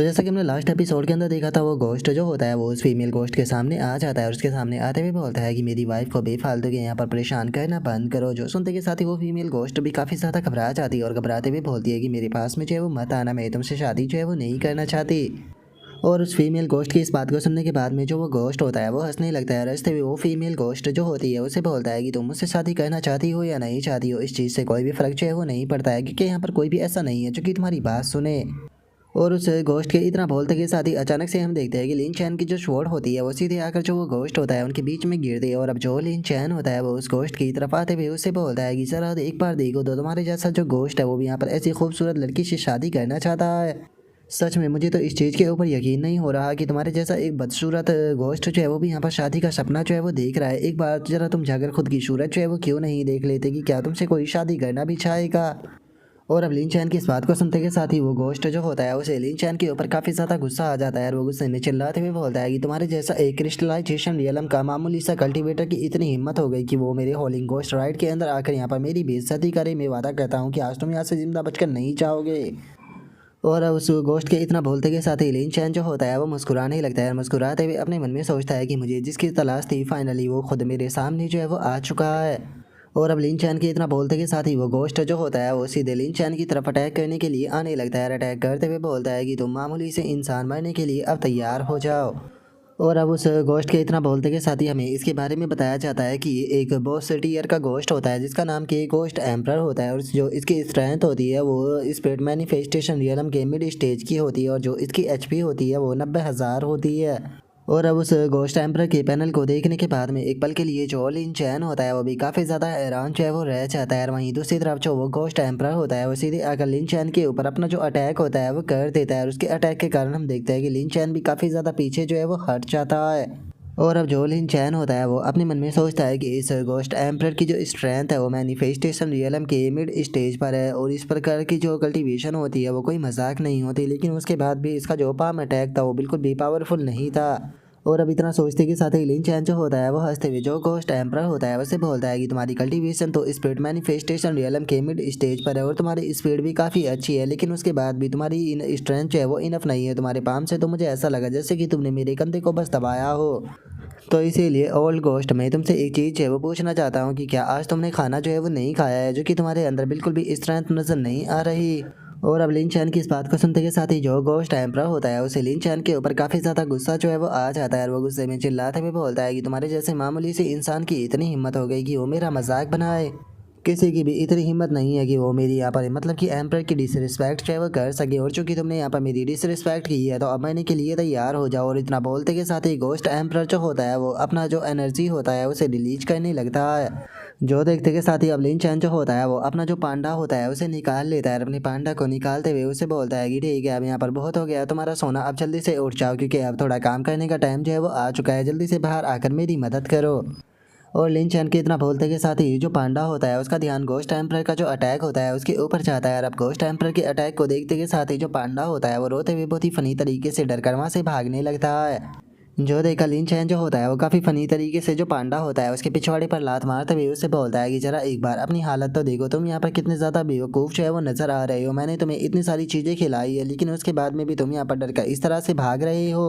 तो जैसा कि हमने लास्ट एपिसोड के अंदर देखा था, वो घोस्ट जो होता है वो उस फीमेल घोस्ट के सामने आ जाता है और उसके सामने आते हुए बोलता है कि मेरी वाइफ को बेफालतू के यहाँ पर परेशान करना बंद करो। जो सुनते के साथ ही वो फीमेल घोस्ट भी काफ़ी ज़्यादा घबरा जाती है और घबराते हुए बोलती है कि मेरे पास में जो है वो मत आना, मैं तुमसे शादी जो है वो नहीं करना चाहती। और उस फीमेल घोस्ट की इस बात को सुनने के बाद में जो वो घोस्ट होता है वो हंसने लगता है और हंसते हुए वो फीमेल घोस्ट जो होती है उसे बोलता है कि तुम मुझसे शादी करना चाहती हो या नहीं चाहती हो, इस चीज़ से कोई भी फर्क जो है वो नहीं पड़ता है, क्योंकि यहाँ पर कोई भी ऐसा नहीं है जो कि तुम्हारी बात सुने। और उस घोस्ट के इतना बोलते के साथ ही अचानक से हम देखते हैं कि लिन चैन की जो स्वॉर्ड होती है वो सीधे आकर जो वो घोस्ट होता है उनके बीच में गिरती है। और अब जो लिन चैन होता है वो उस घोस्ट की तरफ आते हुए उससे बोलता है कि सर आप एक बार देखो तो तुम्हारे जैसा जो घोस्ट है वो भी यहाँ पर ऐसी खूबसूरत लड़की से शादी करना चाहता है। सच में मुझे तो इस चीज़ के ऊपर यकीन नहीं हो रहा कि तुम्हारे जैसा एक बदसूरत घोस्ट जो है वो भी यहाँ पर शादी का सपना जो है वो देख रहा है। एक बार जरा तुम जाकर खुद की सूरत जो है वो क्यों नहीं देख लेते कि क्या तुमसे कोई शादी करना भी चाहेगा। और अब लिन चैन की इस बात को सुनते के साथ ही वो घोस्ट जो होता है उसे लिन चैन के ऊपर काफ़ी ज़्यादा गुस्सा आ जाता है और वो गुस्से में चिल्लाते हुए बोलता है कि तुम्हारे जैसा एक क्रिस्टलाइजेशन रियलम का मामूली सा कल्टीवेटर की इतनी हिम्मत हो गई कि वो मेरे हॉलिंग घोस्ट राइड के अंदर आकर यहाँ पर मेरी बेइज्जती करे। मैं वादा करता हूँ कि आज तुम यहाँ से जिंदा बचकर नहीं जाओगे। और उस घोस्ट के इतना बोलते के साथ ही लिन चैन जो होता है वो मुस्कुराने ही लगता है और मुस्कुराते हुए अपने मन में सोचता है कि मुझे जिसकी तलाश थी फाइनली वो खुद मेरे सामने जो है वो आ चुका है। और अब लिन चैन के इतना बोलते के साथ ही वो घोस्ट जो होता है वो सीधे लिन चैन की तरफ अटैक करने के लिए आने लगता है। अटैक करते हुए बोलता है कि तुम मामूली से इंसान मरने के लिए अब तैयार हो जाओ। और अब उस घोस्ट के इतना बोलते के साथ ही हमें इसके बारे में बताया जाता है कि ये एक बॉस टीयर का घोस्ट होता है जिसका नाम कि घोस्ट एम्परर होता है। और जो इसकी स्ट्रेंथ होती है वो स्पिरिट मैनिफेस्टेशन रियलम के मिड स्टेज की होती है और जो इसकी एचपी होती है वो 90,000 होती है। और अब उस घोस्ट एम्परर के पैनल को देखने के बाद में एक पल के लिए जो लिन चैन होता है वो भी काफ़ी ज़्यादा हैरान जो है वो रह जाता है। और वहीं दूसरी तरफ जो वो घोस्ट एम्परर होता है वो सीधे आकर लिन चैन के ऊपर अपना जो अटैक होता है वो कर देता है और उसके अटैक के कारण हम देखते हैं कि लिन चैन भी काफ़ी ज़्यादा पीछे जो है वो हट जाता है। और अब जो लिन चैन होता है वो अपने मन में सोचता है कि इस घोस्ट एम्परर की जो स्ट्रेंथ है वो मैनिफेस्टेशन रियलम के मिड स्टेज पर है और इस प्रकार की जो कल्टीवेशन होती है वो कोई मजाक नहीं होती। लेकिन उसके बाद भी इसका जो पाम अटैक था वो बिल्कुल भी पावरफुल नहीं था। और अब इतना सोचते के साथ ही लिन चैन जो होता है वो हंसते हुए जो घोस्ट एम्परर होता है उसे बोलता है कि तुम्हारी कल्टीवेशन तो स्पीड मैनिफेस्टेशन रियलम के मिड स्टेज पर है और तुम्हारी स्पीड भी काफ़ी अच्छी है, लेकिन उसके बाद भी तुम्हारी इन स्ट्रेंथ जो है वो इनफ नहीं है तुम्हारे पाम से। तो मुझे ऐसा लगा जैसे कि तुमने मेरे कंधे को बस दबाया हो। तो इसीलिए ओल्ड घोस्ट मैं तुमसे एक चीज़ है वो पूछना चाहता हूँ कि क्या आज तुमने खाना जो है वो नहीं खाया है, जो कि तुम्हारे अंदर बिल्कुल भी स्ट्रेंथ नज़र नहीं आ रही। और अब लिन चैन की इस बात को सुनते के साथ ही जो घोस्ट एम्परर होता है उसे लिन चैन के ऊपर काफ़ी ज़्यादा गुस्सा जो है वो आ जाता है और वो गुस्से में चिल्लाते हुए बोलता है कि तुम्हारे जैसे मामूली से इंसान की इतनी हिम्मत हो गई कि वो मेरा मजाक बनाए। किसी की भी इतनी हिम्मत नहीं है कि वो मेरी यहाँ पर मतलब कि एम्परर की डिसरिस्पेक्ट जो है वो कर सके। और चूंकि तुमने यहाँ पर मेरी डिसरिस्पेक्ट की है तो अब मैंने के लिए तैयार हो जाओ। और इतना बोलते के साथ ही घोस्ट एम्परर जो होता है वो अपना जो एनर्जी होता है उसे रिलीज करने लगता है। जो देखते के साथ ही अब लिन चैन जो होता है वो अपना जो पांडा होता है उसे निकाल लेता है और अपने पांडा को निकालते हुए उसे बोलता है कि ठीक है अब यहाँ पर बहुत हो गया तुम्हारा सोना, अब जल्दी से उठ जाओ क्योंकि अब थोड़ा काम करने का टाइम जो है वो आ चुका है, जल्दी से बाहर आकर मेरी मदद करो। और लिन चैन के इतना बोलते के साथ ही जो पांडा होता है उसका ध्यान घोस्ट एम्परर का जो अटैक होता है उसके ऊपर जाता है। और अब घोस्ट एम्परर के अटैक को देखते के साथ ही जो पांडा होता है वो रोते हुए बहुत ही फनी तरीके से डर कर वहाँ से भागने लगता है। जो देखा लिन चैन जो होता है वो काफ़ी फनी तरीके से जो पांडा होता है उसके पिछवाड़े पर लात मारते हुए उससे बोलता है कि जरा एक बार अपनी हालत तो देखो, तुम यहाँ पर कितने ज़्यादा बेवकूफ़ जो है वो नज़र आ रहे हो। मैंने तुम्हें इतनी सारी चीज़ें खिलाई है लेकिन उसके बाद में भी तुम यहाँ पर डर कर इस तरह से भाग रहे हो।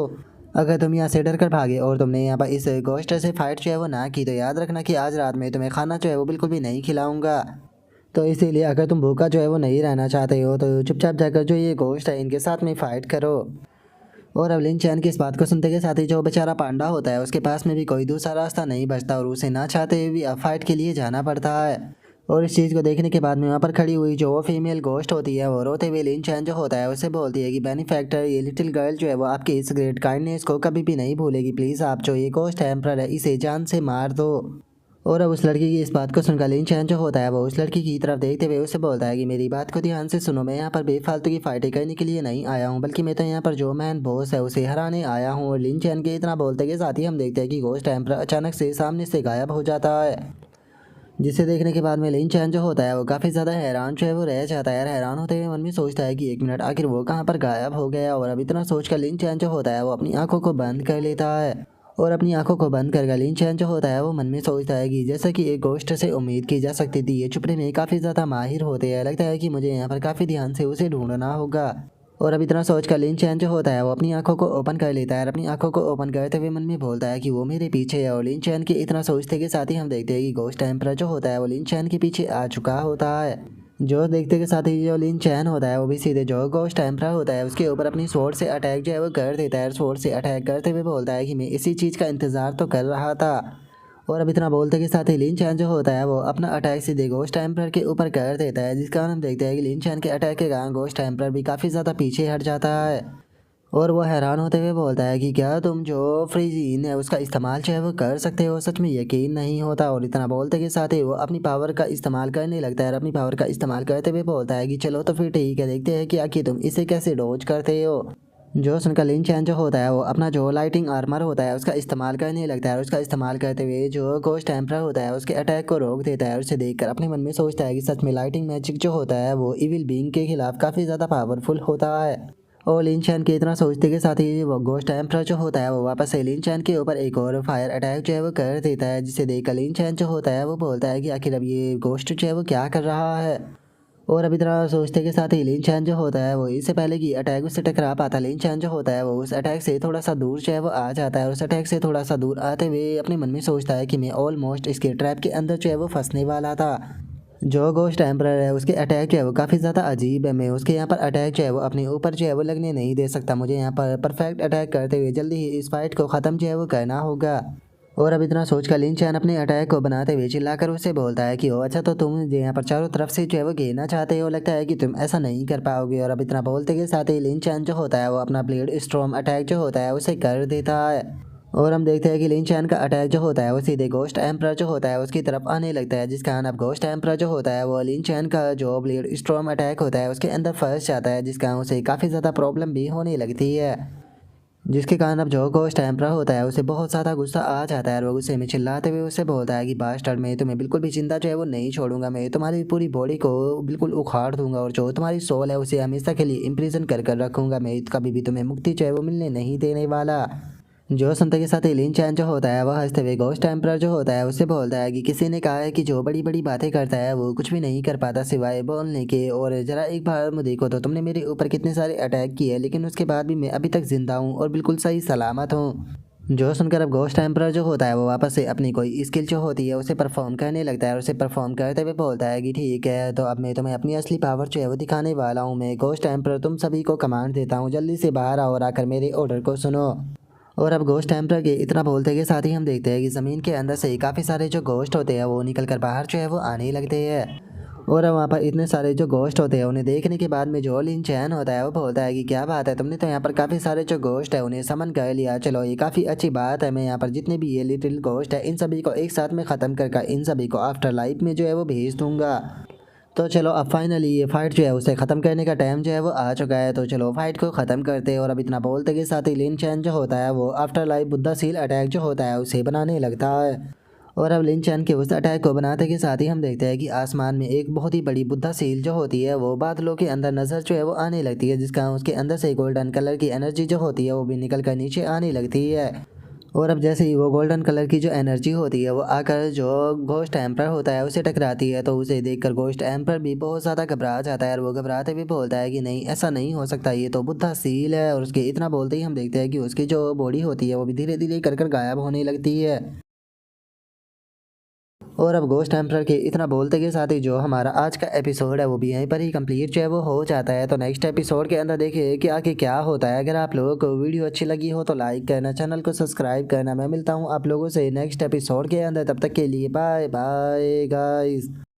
अगर तुम यहाँ से डर कर भागे और तुमने यहाँ पर इस घोस्ट से फाइट जो है वो ना की तो याद रखना कि आज रात में तुम्हें खाना जो है वो बिल्कुल भी नहीं खिलाऊंगा। तो इसीलिए अगर तुम भूखा जो है वो नहीं रहना चाहते हो तो चुपचाप जाकर जो ये घोस्ट है इनके साथ में फाइट करो। और अब लिन चैन की इस बात को सुनते के साथ ही जो बेचारा पांडा होता है उसके पास में भी कोई दूसरा रास्ता नहीं बचता और उसे ना चाहते हुए भी अब फाइट के लिए जाना पड़ता है। और इस चीज़ को देखने के बाद में वहाँ पर खड़ी हुई जो वो फीमेल घोस्ट होती है वो रोते हुए लिन चैन जो होता है उसे बोलती है कि बेनिफैक्टर ये लिटिल गर्ल जो है वो आपकी इस ग्रेट काइंडनेस को कभी भी नहीं भूलेगी, प्लीज़ आप जो ये घोस्ट एम्परर है इसे जान से मार दो। और अब उस लड़की की इस बात को सुनकर लिन चैन जो होता है वो उस लड़की की तरफ देखते हुए उससे बोलता है कि मेरी बात को ध्यान से सुनो, मैं यहाँ पर बेफालतू की फाइटें करने के लिए नहीं आया हूँ, बल्कि मैं तो यहाँ पर जो मैन बॉस है उसे हराने आया हूँ। और लिन चैन के इतना बोलते के साथ ही हम देखते हैं कि घोस्ट एम्परर अचानक से सामने से गायब हो जाता है, जिसे देखने के बाद में लिन चैन जो होता है वो काफ़ी ज़्यादा हैरान जो है वो रह जाता है। हैरान होते हुए मन में सोचता है कि एक मिनट आखिर वो कहाँ पर गायब हो गया। और अब इतना सोचकर लिन चैन जो होता है वो अपनी आंखों को बंद कर लेता है। और अपनी आंखों को बंद कर लिन चैन जो होता है वो मन में सोचता है कि जैसा कि एक घोस्ट से उम्मीद की जा सकती थी ये छुपने में काफ़ी ज़्यादा माहिर होते हैं, लगता है कि मुझे यहाँ पर काफ़ी ध्यान से उसे ढूंढना होगा। और अब इतना सोच कर लिन चैन जो होता है वो अपनी आंखों को ओपन कर लेता है और अपनी आंखों को ओपन करते हुए मन में बोलता है कि वो मेरे पीछे है। और लिन चैन के इतना सोचते के साथ ही हम देखते हैं कि घोस्ट एम्परर जो होता है वो लिन चैन के पीछे आ चुका होता है। जो देखते के साथ ही जो लिन चैन होता है वो भी सीधे जो घोस्ट एम्परर होता है उसके ऊपर अपनी स्वॉर्ड से अटैक जो है वो कर देता है। स्वॉर्ड से अटैक करते हुए बोलता है कि मैं इसी चीज़ का इंतज़ार तो कर रहा था। और अब इतना बोलते के साथ ही लिन चैन जो होता है वो अपना अटैक सीधे घोस्ट एम्परर के ऊपर कर देता है, जिस कारण हम देखते हैं कि लिन चैन के अटैक के कारण घोस्ट एम्परर भी काफ़ी ज़्यादा पीछे हट जाता है। और वो हैरान होते हुए बोलता है कि क्या तुम जो फ्रीजीन है उसका इस्तेमाल जो है वो कर सकते हो, सच में यकीन नहीं होता। और इतना बोलते के साथ ही वो अपनी पावर का इस्तेमाल करने लगता है और अपनी पावर का इस्तेमाल करते हुए बोलता है कि चलो तो फिर ठीक है, देखते हैं कि आखिर तुम इसे कैसे डॉज करते हो। जो सुनकर लिन चैन जो होता है वो अपना जो लाइटिंग आर्मर होता है उसका इस्तेमाल करने लगता है और उसका इस्तेमाल करते हुए जो घोस्ट एम्परर होता है उसके अटैक को रोक देता है। और उसे देखकर अपने मन में सोचता है कि सच में लाइटिंग मैजिक जो होता है वो इविल बीइंग के खिलाफ काफ़ी ज़्यादा पावरफुल होता है। और लिन चैन के इतना सोचते के साथ ही वो घोस्ट एम्परर जो होता है वो वापस से लिन चैन के ऊपर एक और फायर अटैक जो है वो कर देता है, जिसे देखकर लिन चैन जो होता है वो बोलता है कि आखिर अब ये घोस्ट जो है वो क्या कर रहा है। और अभी तरह सोचते के साथ ही लिन चैन जो होता है वो इससे पहले कि अटैक उससे टकरा पाता, लिन चैन जो होता है वो उस अटैक से थोड़ा सा दूर जो है वो आ जाता है। और उस अटैक से थोड़ा सा दूर आते हुए अपने मन में सोचता है कि मैं ऑलमोस्ट इसके ट्रैप के अंदर जो है वो फंसने वाला था। जो घोस्ट एम्परर है उसके अटैक जो है वो काफ़ी ज़्यादा अजीब है, मैं उसके यहाँ पर अटैक जो है वो अपने ऊपर जो है वो लगने नहीं दे सकता, मुझे यहाँ पर परफेक्ट अटैक करते हुए जल्दी ही इस फाइट को ख़त्म जो है वो करना होगा। और अब इतना सोचकर लिन चैन अपने अटैक को बनाते हुए चिल्लाकर उससे बोलता है कि ओ अच्छा, तो तुम यहाँ पर चारों तरफ से जो है वो घेरना चाहते हो, लगता है कि तुम ऐसा नहीं कर पाओगे। और अब इतना बोलते के साथ ही लिन चैन जो होता है वो अपना ब्लेड स्टॉर्म अटैक जो होता है उसे कर देता है। और हम देखते हैं कि लिन चैन का अटैक जो होता है वो सीधे घोस्ट एम्परर जो होता है उसकी तरफ आने लगता है, जिस कारण अब घोस्ट एम्परर जो होता है वो लिन चैन का जो ब्लेड स्टॉर्म अटैक होता है उसके अंदर फंस जाता है, जिस कारण उसे काफ़ी ज़्यादा प्रॉब्लम भी होने लगती है। जिसके कारण अब जो घोस्ट एम्परर होता है उसे बहुत ज़्यादा गुस्सा आ जाता है और वो गुस्से में चिल्लाते हुए उससे बोलता है कि बास्टर्ड, मैं तुम्हें बिल्कुल भी जिंदा जो है वो नहीं छोड़ूंगा, मैं तुम्हारी पूरी बॉडी को बिल्कुल उखाड़ दूंगा और जो तुम्हारी सोल है उसे हमेशा के लिए इम्प्रिजन कर कर रखूंगा, मैं कभी भी तुम्हें मुक्ति जो है वो मिलने नहीं देने वाला। जो सुनते के साथ ही लिन चैन जो होता है वह हंसते हुए घोस्ट एम्परर जो होता है उससे बोलता है कि किसी ने कहा है कि जो बड़ी बड़ी बातें करता है वो कुछ भी नहीं कर पाता सिवाय बोलने के, और जरा एक बार मुझे देखो तो तुमने मेरे ऊपर कितने सारे अटैक किए लेकिन उसके बाद भी मैं अभी तक जिंदा हूँ और बिल्कुल सही सलामत हूँ। जो सुनकर अब घोस्ट एम्परर जो होता है वो वापस से अपनी कोई स्किल जो होती है उसे परफॉर्म करने लगता है और उसे परफॉर्म करते हुए बोलता है कि ठीक है, तो अब मैं तुम्हें अपनी असली पावर जो है वो दिखाने वाला हूँ, मैं घोस्ट एम्परर तुम सभी को कमांड देता हूँ, जल्दी से बाहर आओ और आकर मेरे ऑर्डर को सुनो। और अब घोस्ट एम्परर के इतना बोलते के साथ ही हम देखते हैं कि ज़मीन के अंदर से काफ़ी सारे जो घोस्ट होते हैं वो निकल कर बाहर जो है वो आने लगते हैं। और अब वहाँ पर इतने सारे जो घोस्ट होते हैं उन्हें देखने के बाद में जो लिन चैन होता है वो बोलता है कि क्या बात है, तुमने तो यहाँ पर काफ़ी सारे जो घोस्ट है उन्हें समन कर लिया, चलो ये काफ़ी अच्छी बात है, मैं यहाँ पर जितने भी ये लिटिल घोस्ट है इन सभी को एक साथ में ख़त्म कर इन सभी को आफ्टर लाइफ में जो है वो भेज दूंगा। तो चलो अब फाइनली ये फाइट जो है उसे ख़त्म करने का टाइम जो है वो आ चुका है, तो चलो फाइट को ख़त्म करते हैं। और अब इतना बोलते के साथ ही लिन चैन जो होता है वो after life Buddha seal attack जो होता है उसे बनाने लगता है। और अब लिन चैन के उस अटैक को बनाते के साथ ही हम देखते हैं कि आसमान में एक बहुत ही बड़ी बुद्धा सील जो होती है वो बादलों के अंदर नज़र जो है वो आने लगती है, जिसका उसके अंदर से गोल्डन कलर की एनर्जी जो होती है वो भी निकल कर नीचे आने लगती है। और अब जैसे ही वो गोल्डन कलर की जो एनर्जी होती है वो आकर जो घोस्ट एम्परर होता है उसे टकराती है, तो उसे देखकर घोस्ट एम्परर भी बहुत ज़्यादा घबरा जाता है और वो घबराते भी बोलता है कि नहीं, ऐसा नहीं हो सकता, ये तो बुद्धा सील है। और उसके इतना बोलते ही हम देखते हैं कि उसकी जो बॉडी होती है वो भी धीरे धीरे कर गायब होने लगती है। और अब घोस्ट एम्परर के इतना बोलते के साथ ही जो हमारा आज का एपिसोड है वो भी यहीं पर ही कंप्लीट जो है वो हो जाता है। तो नेक्स्ट एपिसोड के अंदर देखिए कि आगे क्या होता है। अगर आप लोगों को वीडियो अच्छी लगी हो तो लाइक करना, चैनल को सब्सक्राइब करना। मैं मिलता हूँ आप लोगों से नेक्स्ट एपिसोड के अंदर, तब तक के लिए बाय बाय गाइस।